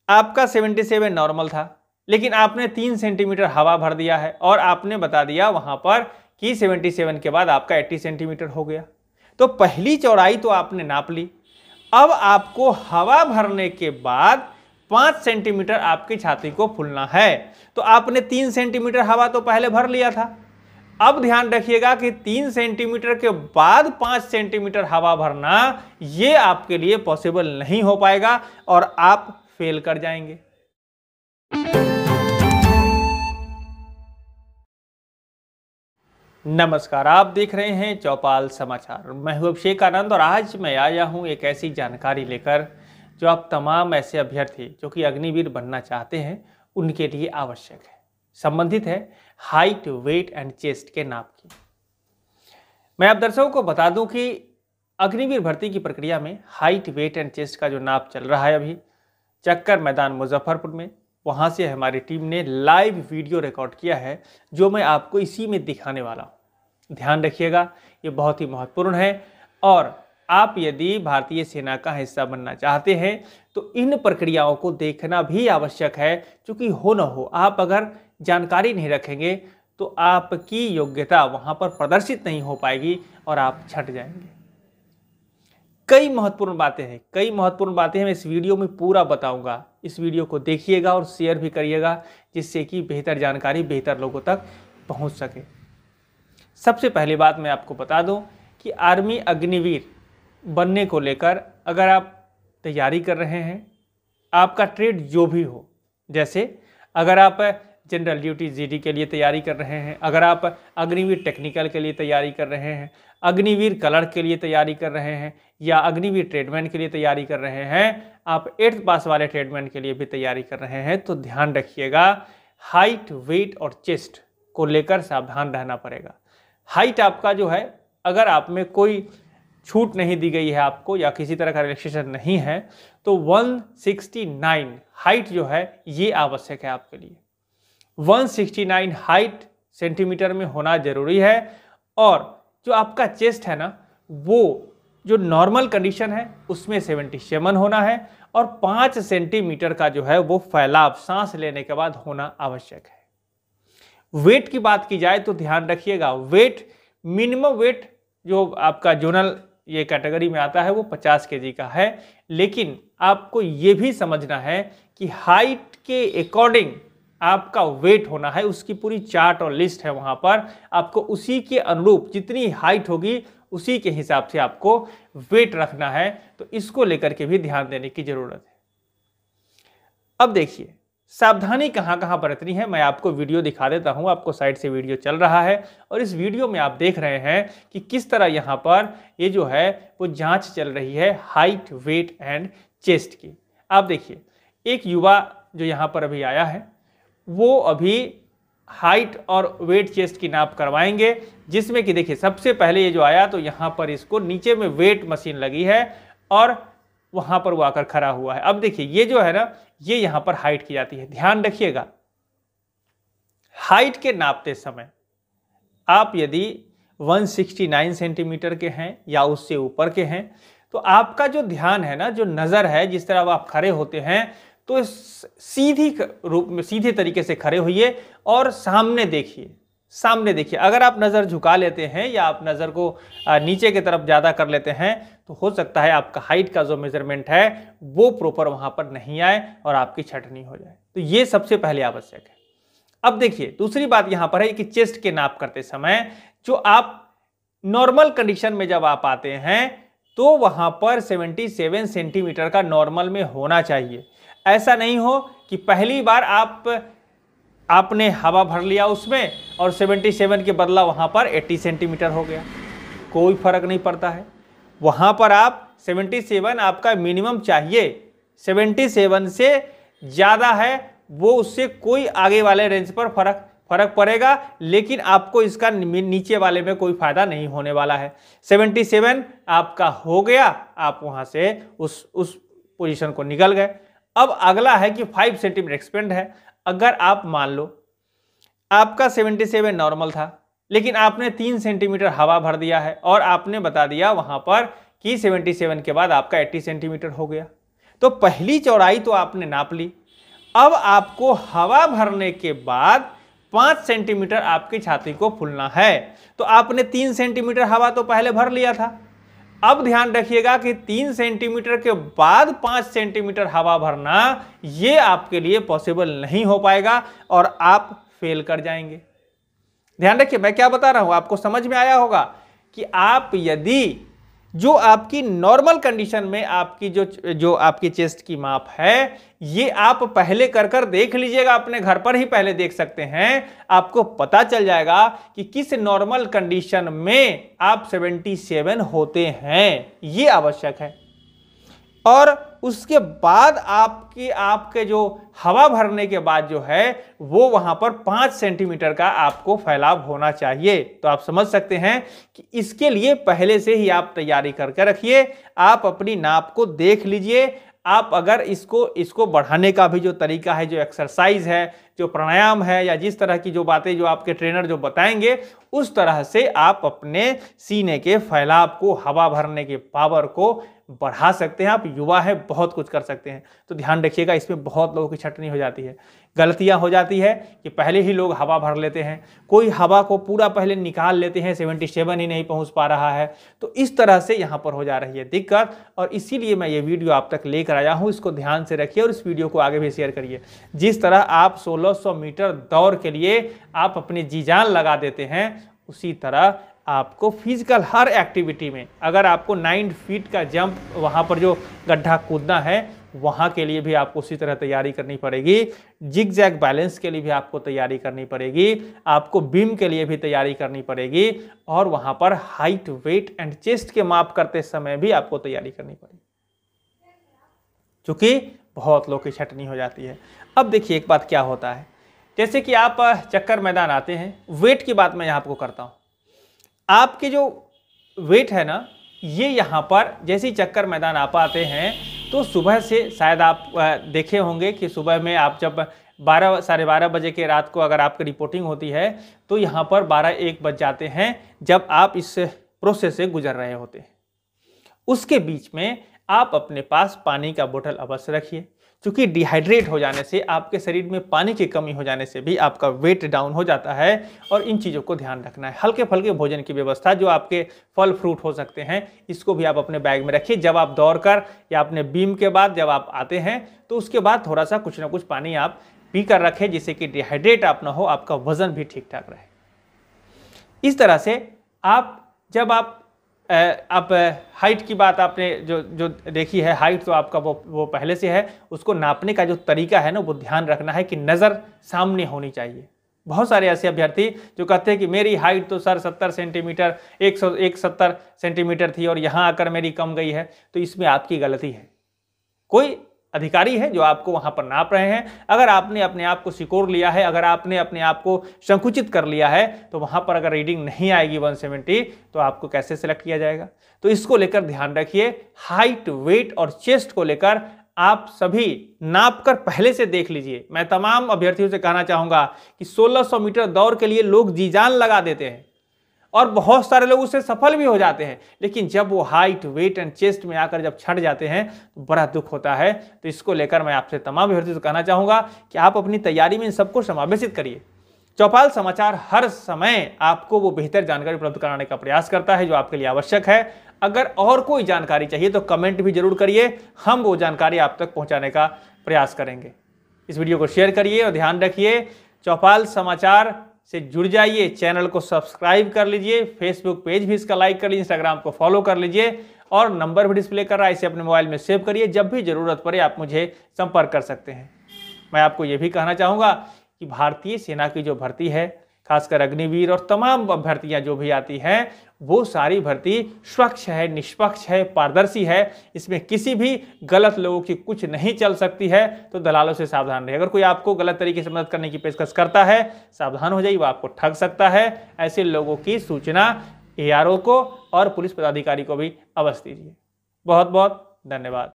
आपका 77 नॉर्मल था, लेकिन आपने 3 सेंटीमीटर हवा भर दिया है और आपने बता दिया वहां पर कि 77 के बाद आपका 80 सेंटीमीटर हो गया। तो पहली चौड़ाई तो आपने नाप ली। अब आपको हवा भरने के बाद 5 सेंटीमीटर आपकी छाती को फूलना है। तो आपने 3 सेंटीमीटर हवा तो पहले भर लिया था। अब ध्यान रखिएगा कि 3 सेंटीमीटर के बाद 5 सेंटीमीटर हवा भरना ये आपके लिए पॉसिबल नहीं हो पाएगा और आप फेल कर जाएंगे। नमस्कार, आप देख रहे हैं चौपाल समाचार। मैं हूं अभिषेक आनंद और आज मैं आया हूं एक ऐसी जानकारी लेकर जो आप तमाम ऐसे अभ्यर्थी जो कि अग्निवीर बनना चाहते हैं उनके लिए आवश्यक है। संबंधित है हाइट, वेट एंड चेस्ट के नाप की। मैं आप दर्शकों को बता दूं कि अग्निवीर भर्ती की प्रक्रिया में हाइट, वेट एंड चेस्ट का जो नाप चल रहा है अभी चक्कर मैदान मुजफ्फरपुर में, वहाँ से हमारी टीम ने लाइव वीडियो रिकॉर्ड किया है जो मैं आपको इसी में दिखाने वाला हूँ। ध्यान रखिएगा, ये बहुत ही महत्वपूर्ण है और आप यदि भारतीय सेना का हिस्सा बनना चाहते हैं तो इन प्रक्रियाओं को देखना भी आवश्यक है, क्योंकि हो न हो आप अगर जानकारी नहीं रखेंगे तो आपकी योग्यता वहाँ पर प्रदर्शित नहीं हो पाएगी और आप छट जाएंगे। कई महत्वपूर्ण बातें हैं मैं इस वीडियो में पूरा बताऊंगा। इस वीडियो को देखिएगा और शेयर भी करिएगा जिससे कि बेहतर जानकारी बेहतर लोगों तक पहुंच सके। सबसे पहली बात मैं आपको बता दूं कि आर्मी अग्निवीर बनने को लेकर अगर आप तैयारी कर रहे हैं, आपका ट्रेड जो भी हो, जैसे अगर आप जनरल ड्यूटी जीडी के लिए तैयारी कर रहे हैं, अगर आप अग्निवीर टेक्निकल के लिए तैयारी कर रहे हैं, अग्निवीर क्लर्क के लिए तैयारी कर रहे हैं या अग्निवीर ट्रेडमैन के लिए तैयारी कर रहे हैं, आप 8th पास वाले ट्रेडमैन के लिए भी तैयारी कर रहे हैं, तो ध्यान रखिएगा हाइट, वेट और चेस्ट को लेकर सावधान रहना पड़ेगा। हाइट आपका जो है, अगर आप में कोई छूट नहीं दी गई है आपको या किसी तरह का रिलैक्सेशन नहीं है तो 169 हाइट जो है ये आवश्यक है आपके लिए। 169 हाइट सेंटीमीटर में होना जरूरी है और जो आपका चेस्ट है ना, वो जो नॉर्मल कंडीशन है उसमें 77 होना है और 5 सेंटीमीटर का जो है वो फैलाव सांस लेने के बाद होना आवश्यक है। वेट की बात की जाए तो ध्यान रखिएगा, वेट मिनिमम वेट जो आपका जोनल ये कैटेगरी में आता है वो 50 kg का है, लेकिन आपको ये भी समझना है कि हाइट के अकॉर्डिंग आपका वेट होना है। उसकी पूरी चार्ट और लिस्ट है वहाँ पर, आपको उसी के अनुरूप जितनी हाइट होगी उसी के हिसाब से आपको वेट रखना है। तो इसको लेकर के भी ध्यान देने की जरूरत है। अब देखिए सावधानी कहाँ कहाँ बरतनी है, मैं आपको वीडियो दिखा देता हूँ। आपको साइड से वीडियो चल रहा है और इस वीडियो में आप देख रहे हैं कि किस तरह यहाँ पर ये जो है वो जांच चल रही है हाइट, वेट एंड चेस्ट की। आप देखिए एक युवा जो यहाँ पर अभी आया है वो अभी हाइट और वेट चेस्ट की नाप करवाएंगे, जिसमें कि देखिए सबसे पहले ये जो आया तो यहाँ पर इसको नीचे में वेट मशीन लगी है और वहाँ पर वो आकर खड़ा हुआ है। अब देखिए ये जो है ना, ये यहाँ पर हाइट की जाती है। ध्यान रखिएगा हाइट के नापते समय आप यदि 169 सेंटीमीटर के हैं या उससे ऊपर के हैं तो आपका जो ध्यान है ना, जो नज़र है, जिस तरह आप खड़े होते हैं तो सीधी रूप में सीधे तरीके से खड़े होइए और सामने देखिए। अगर आप नज़र झुका लेते हैं या आप नज़र को नीचे की तरफ ज़्यादा कर लेते हैं तो हो सकता है आपका हाइट का जो मेजरमेंट है वो प्रॉपर वहाँ पर नहीं आए और आपकी छटनी हो जाए। तो ये सबसे पहले आवश्यक है। अब देखिए दूसरी बात यहाँ पर है कि चेस्ट के नाप करते समय जो आप नॉर्मल कंडीशन में जब आप आते हैं तो वहाँ पर 77 सेंटीमीटर का नॉर्मल में होना चाहिए। ऐसा नहीं हो कि पहली बार आपने हवा भर लिया उसमें और 77 के बदला वहाँ पर 80 सेंटीमीटर हो गया, कोई फर्क नहीं पड़ता है। वहाँ पर आप 77 आपका मिनिमम चाहिए, 77 से ज़्यादा है वो उससे कोई आगे वाले रेंज पर फर्क पड़ेगा, लेकिन आपको इसका नीचे वाले में कोई फायदा नहीं होने वाला है। 77 आपका हो गया, आप वहाँ से उस पोजीशन को निकल गए। अब अगला है कि 5 सेंटीमीटर एक्सपेंड है। अगर आप मान लो आपका 77 नॉर्मल था, लेकिन आपने 3 सेंटीमीटर हवा भर दिया है और आपने बता दिया वहां पर कि 77 के बाद आपका 80 सेंटीमीटर हो गया, तो पहली चौड़ाई तो आपने नाप ली। अब आपको हवा भरने के बाद 5 सेंटीमीटर आपकी छाती को फूलना है। तो आपने 3 सेंटीमीटर हवा तो पहले भर लिया था। अब ध्यान रखिएगा कि 3 सेंटीमीटर के बाद 5 सेंटीमीटर हवा भरना ये आपके लिए पॉसिबल नहीं हो पाएगा और आप फेल कर जाएंगे। ध्यान रखिए, मैं क्या बता रहा हूं आपको समझ में आया होगा कि आप यदि जो आपकी नॉर्मल कंडीशन में आपकी जो आपकी चेस्ट की माप है, ये आप पहले कर देख लीजिएगा, अपने घर पर ही पहले देख सकते हैं। आपको पता चल जाएगा कि किस नॉर्मल कंडीशन में आप 77 होते हैं, ये आवश्यक है। और उसके बाद आपके जो हवा भरने के बाद जो है वो वहां पर 5 सेंटीमीटर का आपको फैलाव होना चाहिए। तो आप समझ सकते हैं कि इसके लिए पहले से ही आप तैयारी करके रखिए। आप अपनी नाप को देख लीजिए। आप अगर इसको बढ़ाने का भी जो तरीका है, जो एक्सरसाइज है, जो प्राणायाम है, या जिस तरह की जो बातें जो आपके ट्रेनर जो बताएंगे, उस तरह से आप अपने सीने के फैलाव को, हवा भरने के पावर को बढ़ा सकते हैं। आप युवा है, बहुत कुछ कर सकते हैं। तो ध्यान रखिएगा, इसमें बहुत लोगों की छटनी हो जाती है, गलतियां हो जाती है कि पहले ही लोग हवा भर लेते हैं, कोई हवा को पूरा पहले निकाल लेते हैं, 77 ही नहीं पहुंच पा रहा है। तो इस तरह से यहां पर हो जा रही है दिक्कत, और इसीलिए मैं ये वीडियो आप तक लेकर आया हूं। इसको ध्यान से रखिए और इस वीडियो को आगे भी शेयर करिए। जिस तरह आप 1600 मीटर दौड़ के लिए आप अपनी जी जान लगा देते हैं, उसी तरह आपको फिजिकल हर एक्टिविटी में, अगर आपको 9 फीट का जंप वहां पर जो गड्ढा कूदना है, वहां के लिए भी आपको उसी तरह तैयारी करनी पड़ेगी। जिग जैग बैलेंस के लिए भी आपको तैयारी करनी पड़ेगी, आपको बीम के लिए भी तैयारी करनी पड़ेगी, और वहां पर हाइट, वेट एंड चेस्ट के माप करते समय भी आपको तैयारी करनी पड़ेगी, क्योंकि बहुत लोग की छटनी हो जाती है। अब देखिए एक बात क्या होता है, जैसे कि आप चक्कर मैदान आते हैं, वेट की बात मैं यहाँ आपको करता हूँ। आपके जो वेट है ना, ये यहाँ पर जैसे ही चक्कर मैदान आप आते हैं, तो सुबह से शायद आप देखे होंगे कि सुबह में आप जब 12 साढ़े 12 बजे के रात को अगर आपकी रिपोर्टिंग होती है, तो यहाँ पर 12-1 बज जाते हैं जब आप इस प्रोसेस से गुजर रहे होते हैं। उसके बीच में आप अपने पास पानी का बोतल अवश्य रखिए, क्योंकि डिहाइड्रेट हो जाने से, आपके शरीर में पानी की कमी हो जाने से भी आपका वेट डाउन हो जाता है। और इन चीज़ों को ध्यान रखना है। हल्के फुल्के भोजन की व्यवस्था, जो आपके फल फ्रूट हो सकते हैं, इसको भी आप अपने बैग में रखिए। जब आप दौड़ कर या अपने बीम के बाद जब आप आते हैं, तो उसके बाद थोड़ा सा कुछ ना कुछ पानी आप पी कर रखें, जिससे कि डिहाइड्रेट आप ना हो, आपका वजन भी ठीक ठाक रहे। इस तरह से जब आप हाइट की बात आपने जो देखी है, हाइट तो आपका वो पहले से है। उसको नापने का जो तरीका है ना, वो ध्यान रखना है कि नज़र सामने होनी चाहिए। बहुत सारे ऐसे अभ्यर्थी जो कहते हैं कि मेरी हाइट तो सर 70 सेंटीमीटर 170 सेंटीमीटर थी और यहाँ आकर मेरी कम गई है। तो इसमें आपकी गलती है। कोई अधिकारी है जो आपको वहां पर नाप रहे हैं। अगर आपने अपने आप को सिकोड़ लिया है, अगर आपने अपने आप को संकुचित कर लिया है, तो वहां पर अगर रीडिंग नहीं आएगी 170, तो आपको कैसे सिलेक्ट किया जाएगा। तो इसको लेकर ध्यान रखिए। हाइट, वेट और चेस्ट को लेकर आप सभी नाप कर पहले से देख लीजिए। मैं तमाम अभ्यर्थियों से कहना चाहूंगा कि 1600 मीटर दौड़ के लिए लोग जी जान लगा देते हैं और बहुत सारे लोग उससे सफल भी हो जाते हैं, लेकिन जब वो हाइट, वेट एंड चेस्ट में आकर जब छट जाते हैं तो बड़ा दुख होता है। तो इसको लेकर मैं आपसे तमाम अभ्यर्थियों से कहना चाहूंगा कि आप अपनी तैयारी में इन सबको समावेशित करिए। चौपाल समाचार हर समय आपको वो बेहतर जानकारी उपलब्ध कराने का प्रयास करता है जो आपके लिए आवश्यक है। अगर और कोई जानकारी चाहिए तो कमेंट भी जरूर करिए, हम वो जानकारी आप तक पहुंचाने का प्रयास करेंगे। इस वीडियो को शेयर करिए और ध्यान रखिए, चौपाल समाचार से जुड़ जाइए। चैनल को सब्सक्राइब कर लीजिए, फेसबुक पेज भी इसका लाइक कर लीजिए, इंस्टाग्राम को फॉलो कर लीजिए, और नंबर भी डिस्प्ले कर रहा है, इसे अपने मोबाइल में सेव करिए। जब भी जरूरत पड़े आप मुझे संपर्क कर सकते हैं। मैं आपको ये भी कहना चाहूँगा कि भारतीय सेना की जो भर्ती है, खासकर अग्निवीर और तमाम भर्तियां जो भी आती हैं, वो सारी भर्ती स्वच्छ है, निष्पक्ष है, पारदर्शी है। इसमें किसी भी गलत लोगों की कुछ नहीं चल सकती है। तो दलालों से सावधान रहिए। अगर कोई आपको गलत तरीके से मदद करने की पेशकश करता है, सावधान हो जाइए, वो आपको ठग सकता है। ऐसे लोगों की सूचना ARO को और पुलिस पदाधिकारी को भी अवश्य दीजिए। बहुत बहुत धन्यवाद।